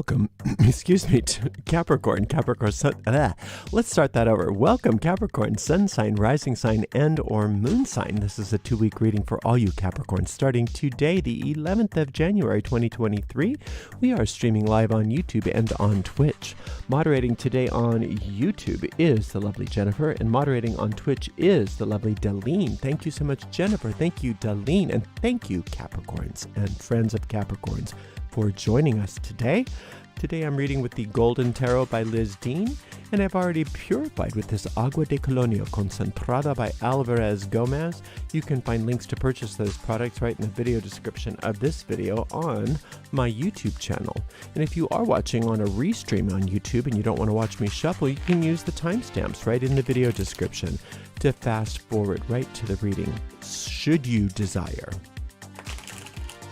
Welcome, excuse me, to Capricornsun. Let's start that over. Welcome, Capricorn, sun sign, rising sign, and or moon sign. This is a 2-week reading for all you Capricorns. Starting today, the 11th of January, 2023, we are streaming live on YouTube and on Twitch. Moderating today on YouTube is the lovely Jennifer, and moderating on Twitch is the lovely Darlene. Thank you so much, Jennifer. Thank you, Darlene, and thank you, Capricorns and friends of Capricorns, for joining us today. Today I'm reading with the Golden Tarot by Liz Dean, and I've already purified with this Agua de Colonia Concentrada by Alvarez Gomez. You can find links to purchase those products right in the video description of this video on my YouTube channel. And if you are watching on a restream on YouTube and you don't want to watch me shuffle, you can use the timestamps right in the video description to fast forward right to the reading, should you desire.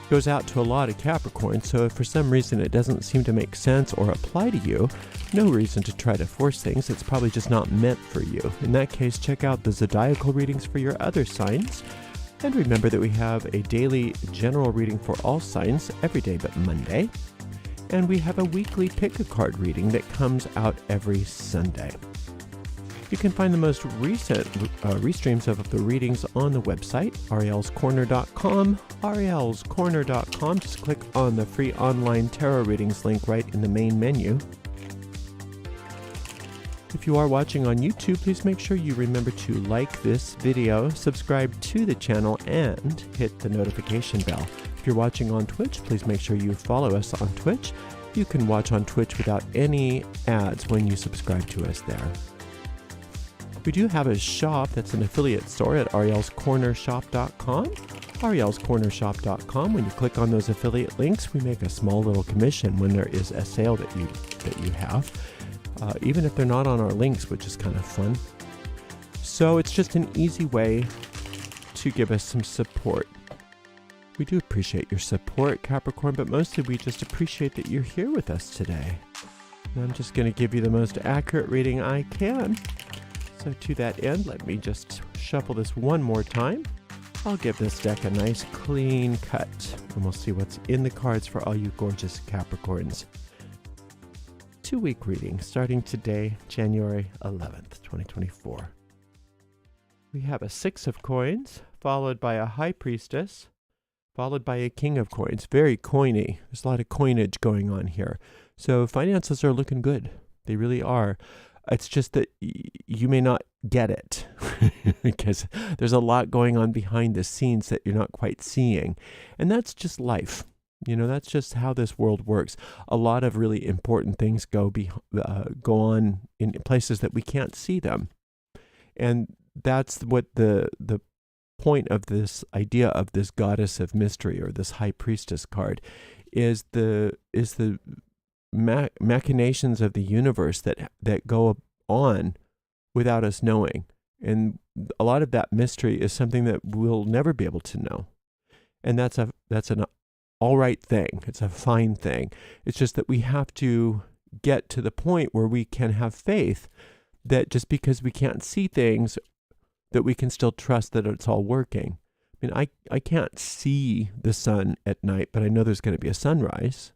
Goes out to a lot of Capricorn, so if for some reason it doesn't seem to make sense or apply to you, no reason to try to force things. It's probably just not meant for you. In that case, check out the zodiacal readings for your other signs. And remember that we have a daily general reading for all signs every day but Monday. And we have a weekly pick a card reading that comes out every Sunday. You can find the most recent restreams of the readings on the website, arielscorner.com. arielscorner.com. Just click on the free online tarot readings link right in the main menu. If you are watching on YouTube, please make sure you remember to like this video, subscribe to the channel, and hit the notification bell. If you're watching on Twitch, please make sure you follow us on Twitch. You can watch on Twitch without any ads when you subscribe to us there. We do have a shop that's an affiliate store at arielscornershop.com. arielscornershop.com. When you click on those affiliate links, we make a small little commission when there is a sale that you have, even if they're not on our links, which is kind of fun. So it's just an easy way to give us some support. We do appreciate your support, Capricorn, but mostly we just appreciate that you're here with us today. And I'm just going to give you the most accurate reading I can. So to that end, let me just shuffle this one more time. I'll give this deck a nice clean cut, and we'll see what's in the cards for all you gorgeous Capricorns. 2-week reading starting today, January 11th, 2024. We have a 6 of coins, followed by a high priestess, followed by a king of coins. Very coiny. There's a lot of coinage going on here. So finances are looking good. They really are. It's just that you may not get it because there's a lot going on behind the scenes that you're not quite seeing. And that's just life. You know, that's just how this world works. A lot of really important things go on in places that we can't see them. And that's what the point of this idea of this goddess of mystery or this high priestess card is the machinations of the universe that go on without us knowing. And a lot of that mystery is something that we'll never be able to know. And that's an all right thing. It's a fine thing. It's just that we have to get to the point where we can have faith that just because we can't see things, that we can still trust that it's all working. I mean, I can't see the sun at night, but I know there's going to be a sunrise,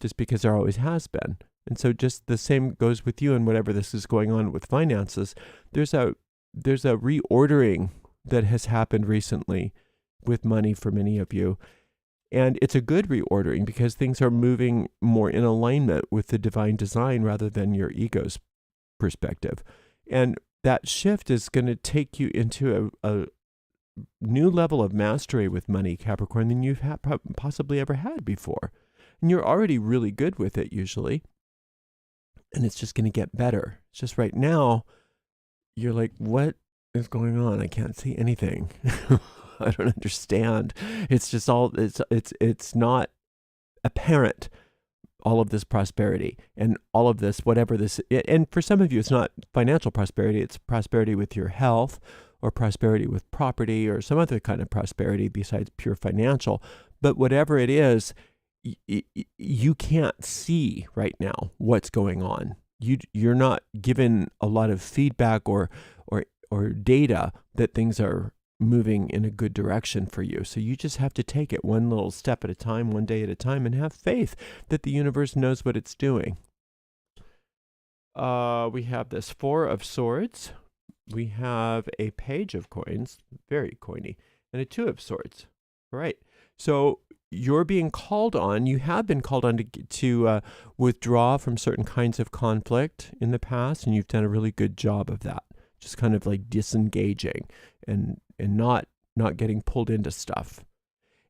just because there always has been. And so just the same goes with you and whatever this is going on with finances. There's a reordering that has happened recently with money for many of you. And it's a good reordering because things are moving more in alignment with the divine design rather than your ego's perspective. And that shift is going to take you into a new level of mastery with money, Capricorn, than you've possibly ever had before. And you're already really good with it usually. And it's just going to get better. It's just right now, you're like, what is going on? I can't see anything. I don't understand. It's just all, it's not apparent, all of this prosperity and all of this, whatever this, and for some of you, it's not financial prosperity. It's prosperity with your health or prosperity with property or some other kind of prosperity besides pure financial. But whatever it is, you can't see right now what's going on. You're not given a lot of feedback or data that things are moving in a good direction for you. So you just have to take it one little step at a time, one day at a time, and have faith that the universe knows what it's doing. We have this Four of Swords. We have a Page of Coins, very coiny, and a Two of Swords. Right. So you're being called on, you have been called on to withdraw from certain kinds of conflict in the past, and you've done a really good job of that. Just kind of like disengaging and not getting pulled into stuff.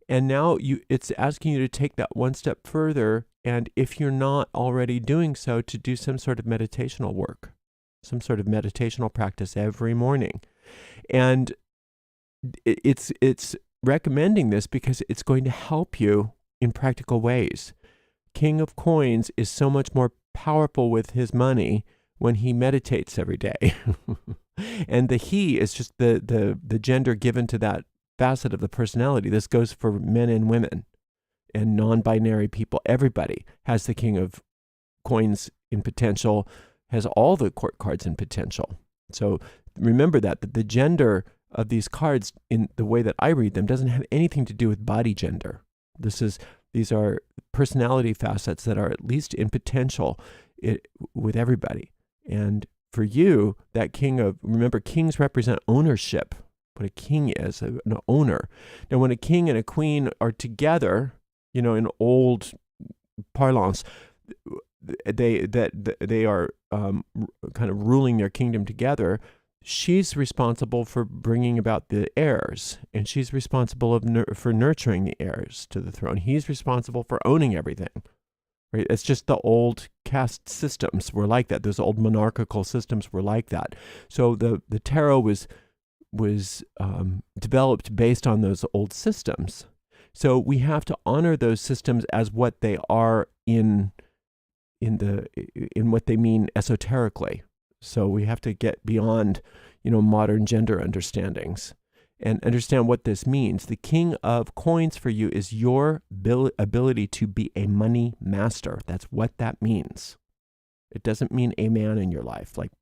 And now it's asking you to take that one step further, and if you're not already doing so, to do some sort of meditational work, some sort of meditational practice every morning. And it's recommending this because it's going to help you in practical ways. King of Coins is so much more powerful with his money when he meditates every day. And the he is just the gender given to that facet of the personality. This goes for men and women and non-binary people. Everybody has the King of Coins in potential, has all the court cards in potential. So remember that the gender of these cards, in the way that I read them, doesn't have anything to do with body gender. These are personality facets that are at least in potential with everybody. And for you, that remember, kings represent ownership. What a king is, an owner. Now, when a king and a queen are together, in old parlance, they are kind of ruling their kingdom together. She's responsible for bringing about the heirs, and she's responsible for nurturing the heirs to the throne. He's responsible for owning everything. Right? It's just the old caste systems were like that. Those old monarchical systems were like that. So the tarot was developed based on those old systems. So we have to honor those systems as what they are in what they mean esoterically. So we have to get beyond, modern gender understandings and understand what this means. The King of Coins for you is your ability to be a money master. That's what that means. It doesn't mean a man in your life. Like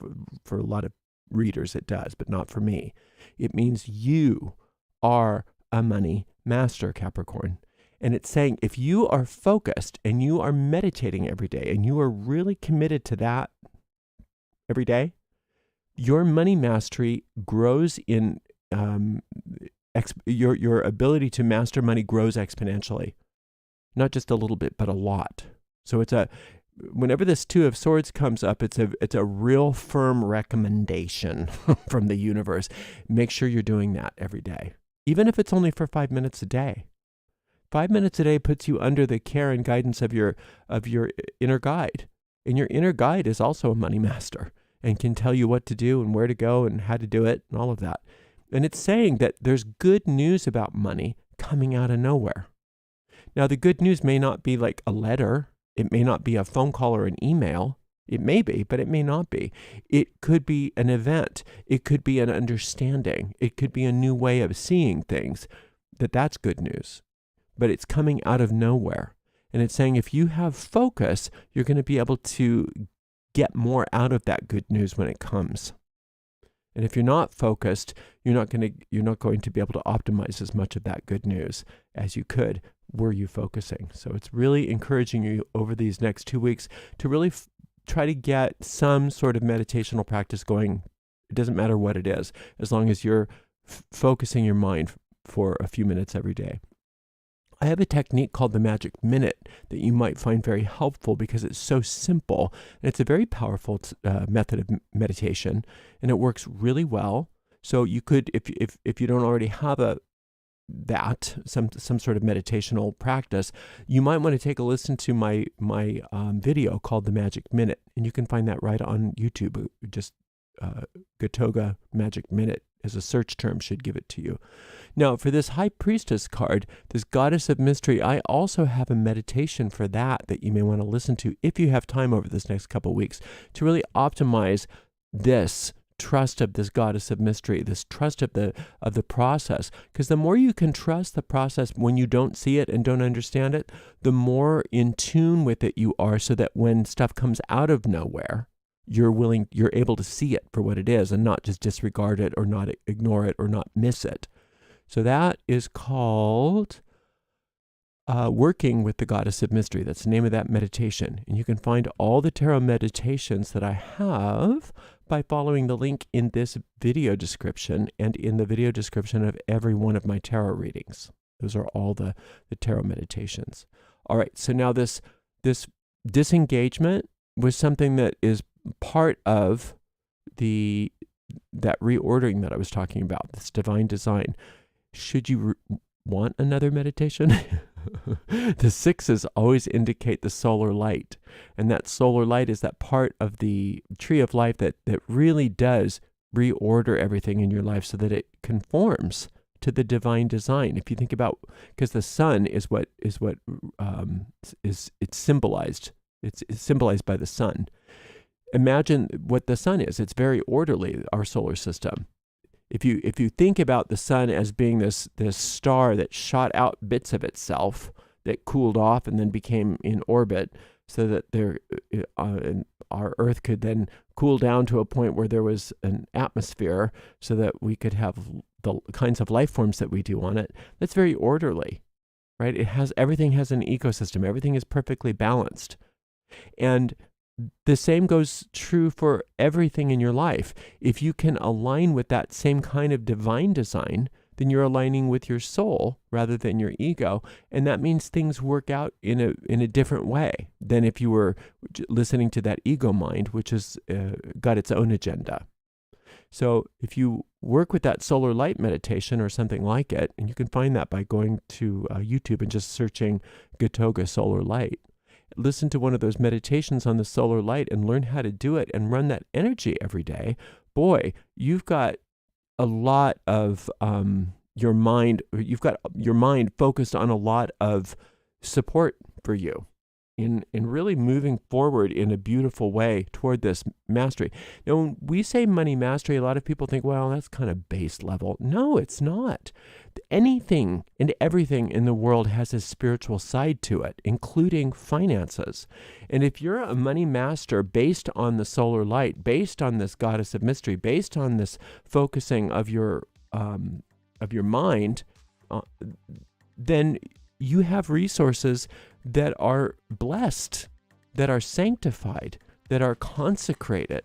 for a lot of readers it does, but not for me. It means you are a money master, Capricorn. And it's saying if you are focused and you are meditating every day and you are really committed to that every day, your money mastery grows in your ability to master money grows exponentially. Not just a little bit, but a lot. So whenever this Two of Swords comes up, it's a real firm recommendation from the universe. Make sure you're doing that every day, even if it's only for 5 minutes a day. 5 minutes a day puts you under the care and guidance of your inner guide, and your inner guide is also a money master and can tell you what to do and where to go and how to do it and all of that. And it's saying that there's good news about money coming out of nowhere. Now, the good news may not be like a letter. It may not be a phone call or an email. It may be, but it may not be. It could be an event. It could be an understanding. It could be a new way of seeing things. That's good news. But it's coming out of nowhere. And it's saying if you have focus, you're going to be able to get more out of that good news when it comes. And if you're not focused, you're not going to be able to optimize as much of that good news as you could were you focusing. So it's really encouraging you over these next 2 weeks to really try to get some sort of meditational practice going. It doesn't matter what it is, as long as you're focusing your mind for a few minutes every day. I have a technique called the Magic Minute that you might find very helpful because it's so simple. And it's a very powerful method of meditation, and it works really well. So you could, if you don't already have some sort of meditational practice, you might want to take a listen to my video called the Magic Minute, and you can find that right on YouTube. Just Gatoga Magic Minute as a search term should give it to you. Now, for this High Priestess card, this Goddess of Mystery, I also have a meditation for that you may want to listen to if you have time over this next couple of weeks to really optimize this trust of this Goddess of Mystery, this trust of the process. Because the more you can trust the process when you don't see it and don't understand it, the more in tune with it you are, so that when stuff comes out of nowhere, you're able to see it for what it is and not just disregard it or not ignore it or not miss it. So that is called Working with the Goddess of Mystery. That's the name of that meditation. And you can find all the tarot meditations that I have by following the link in this video description and in the video description of every one of my tarot readings. Those are all the tarot meditations. All right, so now this disengagement was something that is part of that reordering that I was talking about, this divine design. Should you want another meditation? The sixes always indicate the solar light. And that solar light is that part of the tree of life that really does reorder everything in your life so that it conforms to the divine design. If you think about, because the sun is it's symbolized. It's symbolized by the sun. Imagine what the sun is. It's very orderly, our solar system. If you think about the sun as being this star that shot out bits of itself, that cooled off and then became in orbit, so that our Earth could then cool down to a point where there was an atmosphere, so that we could have the kinds of life forms that we do on it. That's very orderly, right? Everything has an ecosystem. Everything is perfectly balanced, and the same goes true for everything in your life. If you can align with that same kind of divine design, then you're aligning with your soul rather than your ego. And that means things work out in a different way than if you were listening to that ego mind, which has got its own agenda. So if you work with that solar light meditation or something like it, and you can find that by going to YouTube and just searching Gatoga solar light, listen to one of those meditations on the solar light and learn how to do it and run that energy every day. Boy, you've got a lot of your mind focused on a lot of support for you in really moving forward in a beautiful way toward this mastery. Now, when we say money mastery, a lot of people think, well, that's kind of base level. No, it's not. Anything and everything in the world has a spiritual side to it, including finances. And if you're a money master based on the solar light, based on this goddess of mystery, based on this focusing of your mind, then you have resources that are blessed, that are sanctified, that are consecrated.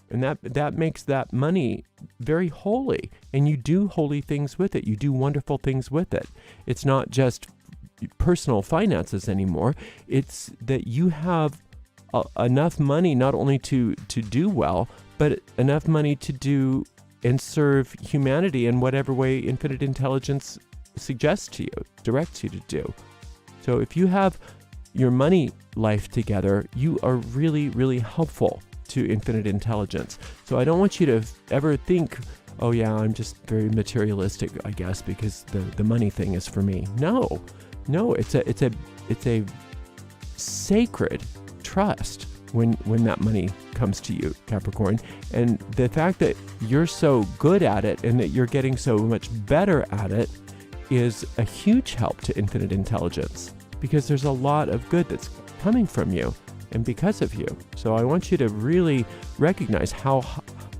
And that makes that money very holy. And you do holy things with it. You do wonderful things with it. It's not just personal finances anymore. It's that you have enough money not only to do well, but enough money to do and serve humanity in whatever way infinite intelligence suggests to you, directs you to do. So if you have your money life together, you are really, really helpful to infinite intelligence. So I don't want you to ever think, oh yeah, I'm just very materialistic, I guess, because the money thing is for me. No, it's a sacred trust when that money comes to you, Capricorn. And the fact that you're so good at it and that you're getting so much better at it is a huge help to infinite intelligence, because there's a lot of good that's coming from you and because of you. So I want you to really recognize how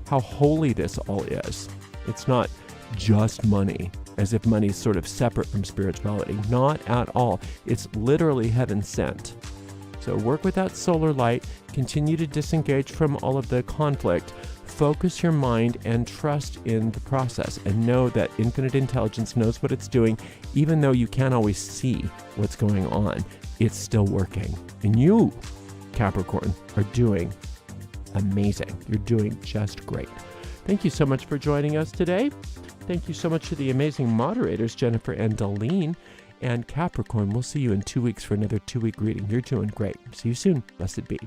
holy this all is. It's not just money, as if money is sort of separate from spirituality. Not at all. It's literally heaven sent. So work with that solar light, continue to disengage from all of the conflict, focus your mind and trust in the process, and know that infinite intelligence knows what it's doing. Even though you can't always see what's going on, it's still working. And you, Capricorn, are doing amazing. You're doing just great. Thank you so much for joining us today. Thank you so much to the amazing moderators, Jennifer and Darlene. And Capricorn, we'll see you in 2 weeks for another 2-week reading. You're doing great. See you soon. Blessed be.